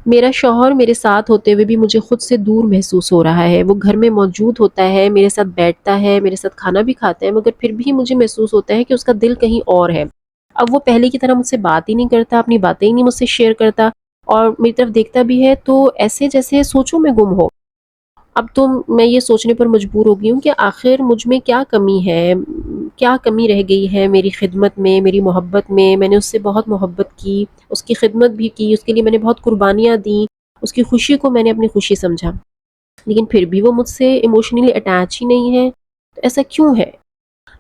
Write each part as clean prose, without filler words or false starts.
میرا شوہر میرے ساتھ ہوتے ہوئے بھی مجھے خود سے دور محسوس ہو رہا ہے۔ وہ گھر میں موجود ہوتا ہے، میرے ساتھ بیٹھتا ہے، میرے ساتھ کھانا بھی کھاتا ہے، مگر پھر بھی مجھے محسوس ہوتا ہے کہ اس کا دل کہیں اور ہے۔ اب وہ پہلے کی طرح مجھ سے بات ہی نہیں کرتا، اپنی باتیں ہی نہیں مجھ سے شیئر کرتا، اور میری طرف دیکھتا بھی ہے تو ایسے جیسے سوچوں میں گم ہو۔ اب تو میں یہ سوچنے پر مجبور ہو گئی ہوں کہ آخر مجھ میں کیا کمی ہے، کیا کمی رہ گئی ہے میری خدمت میں، میری محبت میں۔ میں نے اس سے بہت محبت کی، اس کی خدمت بھی کی، اس کے لیے میں نے بہت قربانیاں دیں، اس کی خوشی کو میں نے اپنی خوشی سمجھا، لیکن پھر بھی وہ مجھ سے ایموشنلی اٹیچ ہی نہیں ہے۔ تو ایسا کیوں ہے؟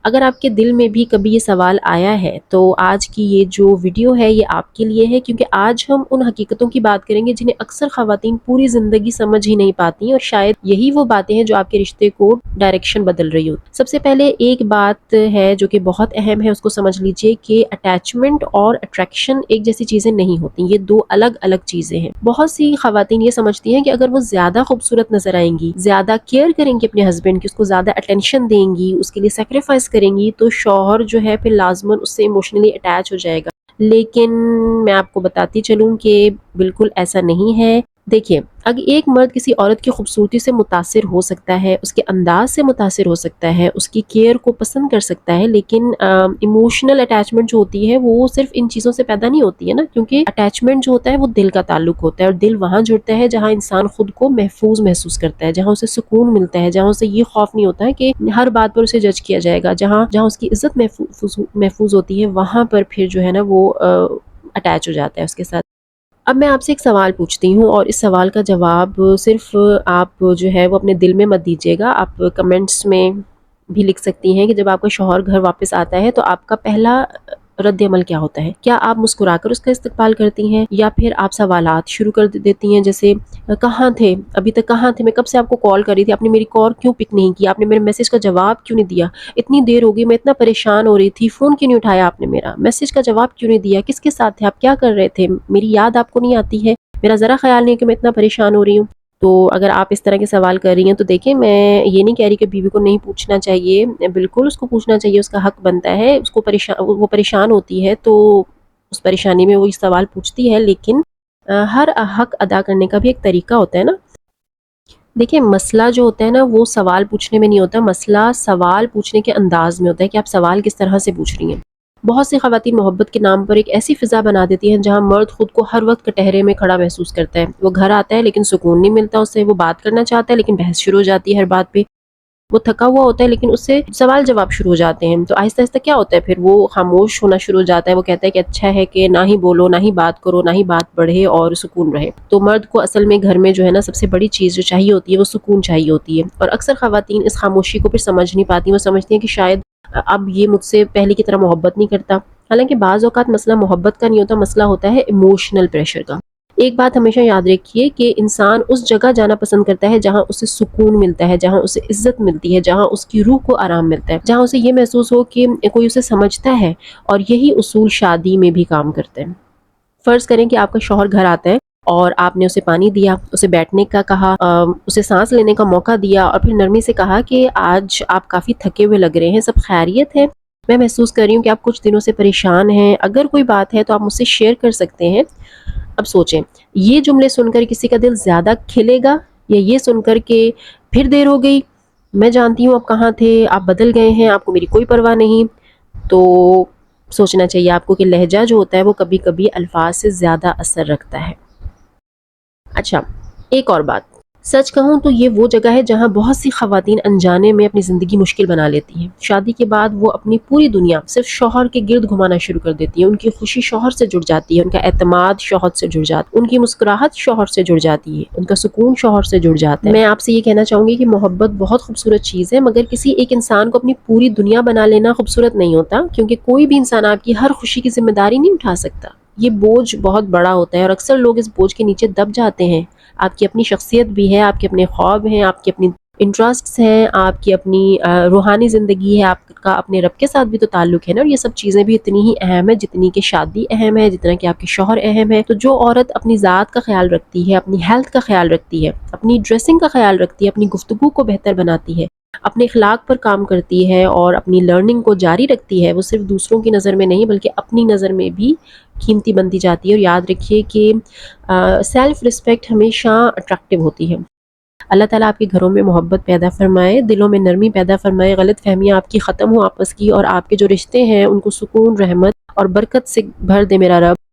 اگر آپ کے دل میں بھی کبھی یہ سوال آیا ہے تو آج کی یہ جو ویڈیو ہے یہ آپ کے لیے ہے، کیونکہ آج ہم ان حقیقتوں کی بات کریں گے جنہیں اکثر خواتین پوری زندگی سمجھ ہی نہیں پاتی، اور شاید یہی وہ باتیں ہیں جو آپ کے رشتے کو ڈائریکشن بدل رہی ہو۔ سب سے پہلے ایک بات ہے جو کہ بہت اہم ہے، اس کو سمجھ لیجئے کہ اٹیچمنٹ اور اٹریکشن ایک جیسی چیزیں نہیں ہوتی، یہ دو الگ الگ چیزیں ہیں۔ بہت سی خواتین یہ سمجھتی ہیں کہ اگر وہ زیادہ خوبصورت نظر آئیں گی، زیادہ کیئر کریں گی اپنے ہسبینڈ کی، اس کو زیادہ اٹینشن دیں گی، اس کے لیے سیکریفائس کریں گی، تو شوہر جو ہے پھر لازماً اس سے ایموشنلی اٹیچ ہو جائے گا۔ لیکن میں آپ کو بتاتی چلوں کہ بالکل ایسا نہیں ہے۔ دیکھیے، اگر ایک مرد کسی عورت کی خوبصورتی سے متاثر ہو سکتا ہے، اس کے انداز سے متاثر ہو سکتا ہے، اس کی کیئر کو پسند کر سکتا ہے، لیکن ایموشنل اٹیچمنٹ جو ہوتی ہے وہ صرف ان چیزوں سے پیدا نہیں ہوتی ہے نا، کیونکہ اٹیچمنٹ جو ہوتا ہے وہ دل کا تعلق ہوتا ہے، اور دل وہاں جڑتا ہے جہاں انسان خود کو محفوظ محسوس کرتا ہے، جہاں اسے سکون ملتا ہے، جہاں اسے یہ خوف نہیں ہوتا ہے کہ ہر بات پر اسے جج کیا جائے گا، جہاں اس کی عزت محفوظ ہوتی ہے، وہاں پر پھر جو ہے نا وہ اٹیچ ہو جاتا ہے اس کے ساتھ۔ اب میں آپ سے ایک سوال پوچھتی ہوں، اور اس سوال کا جواب صرف آپ جو ہے وہ اپنے دل میں مت دیجیے گا، آپ کمنٹس میں بھی لکھ سکتی ہیں کہ جب آپ کا شوہر گھر واپس آتا ہے تو آپ کا پہلا رد عمل کیا ہوتا ہے؟ کیا آپ مسکرا کر اس کا استقبال کرتی ہیں، یا پھر آپ سوالات شروع کر دیتی ہیں، جیسے کہاں تھے ابھی تک، کہاں تھے، میں کب سے آپ کو کال کر رہی تھی، آپ نے میری کال کیوں پک نہیں کیا، آپ نے میرے میسج کا جواب کیوں نہیں دیا، اتنی دیر ہو گئی، میں اتنا پریشان ہو رہی تھی، فون کیوں نہیں اٹھایا آپ نے، میرا میسج کا جواب کیوں نہیں دیا، کس کے ساتھ تھے آپ، کیا کر رہے تھے، میری یاد آپ کو نہیں آتی ہے، میرا ذرا خیال نہیں کہ میں اتنا پریشان ہو رہی ہوں۔ تو اگر آپ اس طرح کے سوال کر رہی ہیں تو دیکھیں، میں یہ نہیں کہہ رہی کہ بیوی کو نہیں پوچھنا چاہیے، بالکل اس کو پوچھنا چاہیے، اس کا حق بنتا ہے، اس کو وہ پریشان ہوتی ہے تو اس پریشانی میں وہ یہ سوال پوچھتی ہے، لیکن ہر حق ادا کرنے کا بھی ایک طریقہ ہوتا ہے نا۔ دیکھیں، مسئلہ جو ہوتا ہے نا وہ سوال پوچھنے میں نہیں ہوتا، مسئلہ سوال پوچھنے کے انداز میں ہوتا ہے کہ آپ سوال کس طرح سے پوچھ رہی ہیں۔ بہت سی خواتین محبت کے نام پر ایک ایسی فضا بنا دیتی ہیں جہاں مرد خود کو ہر وقت کٹہرے میں کھڑا محسوس کرتا ہے، وہ گھر آتا ہے لیکن سکون نہیں ملتا اسے، وہ بات کرنا چاہتا ہے لیکن بحث شروع ہو جاتی ہے ہر بات پہ، وہ تھکا ہوا ہوتا ہے لیکن اس سے سوال جواب شروع ہو جاتے ہیں، تو آہستہ آہستہ کیا ہوتا ہے پھر وہ خاموش ہونا شروع ہو جاتا ہے، وہ کہتا ہے کہ اچھا ہے کہ نہ ہی بولو، نہ ہی بات کرو، نہ ہی بات بڑھے اور سکون رہے۔ تو مرد کو اصل میں گھر میں جو ہے نا سب سے بڑی چیز جو چاہیے ہوتی ہے وہ سکون چاہیے ہوتی ہے، اور اکثر خواتین اس خاموشی کو پھر سمجھ نہیں پاتی، وہ سمجھتی ہیں کہ شاید اب یہ مجھ سے پہلے کی طرح محبت نہیں کرتا، حالانکہ بعض اوقات مسئلہ محبت کا نہیں ہوتا، مسئلہ ہوتا ہے ایموشنل پریشر کا۔ ایک بات ہمیشہ یاد رکھیے کہ انسان اس جگہ جانا پسند کرتا ہے جہاں اسے سکون ملتا ہے، جہاں اسے عزت ملتی ہے، جہاں اس کی روح کو آرام ملتا ہے، جہاں اسے یہ محسوس ہو کہ کوئی اسے سمجھتا ہے، اور یہی اصول شادی میں بھی کام کرتے ہیں۔ فرض کریں کہ آپ کا شوہر گھر آتا ہے اور آپ نے اسے پانی دیا، اسے بیٹھنے کا کہا، اسے سانس لینے کا موقع دیا، اور پھر نرمی سے کہا کہ آج آپ کافی تھکے ہوئے لگ رہے ہیں، سب خیریت ہے، میں محسوس کر رہی ہوں کہ آپ کچھ دنوں سے پریشان ہیں، اگر کوئی بات ہے تو آپ مجھ سے شیئر کر سکتے ہیں۔ اب سوچیں، یہ جملے سن کر کسی کا دل زیادہ کھلے گا، یا یہ سن کر کہ پھر دیر ہو گئی، میں جانتی ہوں آپ کہاں تھے، آپ بدل گئے ہیں، آپ کو میری کوئی پرواہ نہیں؟ تو سوچنا چاہیے آپ کو کہ لہجہ جو ہوتا ہے وہ کبھی کبھی الفاظ سے زیادہ اثر رکھتا ہے۔ اچھا، ایک اور بات، سچ کہوں تو یہ وہ جگہ ہے جہاں بہت سی خواتین انجانے میں اپنی زندگی مشکل بنا لیتی ہیں۔ شادی کے بعد وہ اپنی پوری دنیا صرف شوہر کے گرد گھمانا شروع کر دیتی ہیں، ان کی خوشی شوہر سے جڑ جاتی ہے، ان کا اعتماد شوہر سے جڑ جاتا ہے، ان کی مسکراہٹ شوہر سے جڑ جاتی ہے، ان کا سکون شوہر سے جڑ جاتا ہے۔ میں آپ سے یہ کہنا چاہوں گی کہ محبت بہت خوبصورت چیز ہے، مگر کسی ایک انسان کو اپنی پوری دنیا بنا لینا خوبصورت نہیں ہوتا، کیونکہ کوئی بھی انسان آپ کی ہر خوشی کی ذمہ داری نہیں اٹھا سکتا، یہ بوجھ بہت بڑا ہوتا ہے، اور اکثر لوگ اس بوجھ کے نیچے دب جاتے ہیں۔ آپ کی اپنی شخصیت بھی ہے، آپ کے اپنے خواب ہیں، آپ کی اپنی انٹرسٹس ہیں، آپ کی اپنی روحانی زندگی ہے، آپ کا اپنے رب کے ساتھ بھی تو تعلق ہے نا، اور یہ سب چیزیں بھی اتنی ہی اہم ہے جتنی کہ شادی اہم ہے، جتنا کہ آپ کے شوہر اہم ہے۔ تو جو عورت اپنی ذات کا خیال رکھتی ہے، اپنی ہیلتھ کا خیال رکھتی ہے، اپنی ڈریسنگ کا خیال رکھتی ہے، اپنی گفتگو کو بہتر بناتی ہے، اپنے اخلاق پر کام کرتی ہے، اور اپنی لرننگ کو جاری رکھتی ہے، وہ صرف دوسروں کی نظر میں نہیں بلکہ اپنی نظر میں بھی قیمتی بنتی جاتی ہے۔ اور یاد رکھیے کہ سیلف رسپیکٹ ہمیشہ اٹریکٹیو ہوتی ہے۔ اللہ تعالیٰ آپ کے گھروں میں محبت پیدا فرمائے، دلوں میں نرمی پیدا فرمائے، غلط فہمیاں آپ کی ختم ہو آپس کی، اور آپ کے جو رشتے ہیں ان کو سکون، رحمت اور برکت سے بھر دے میرا رب۔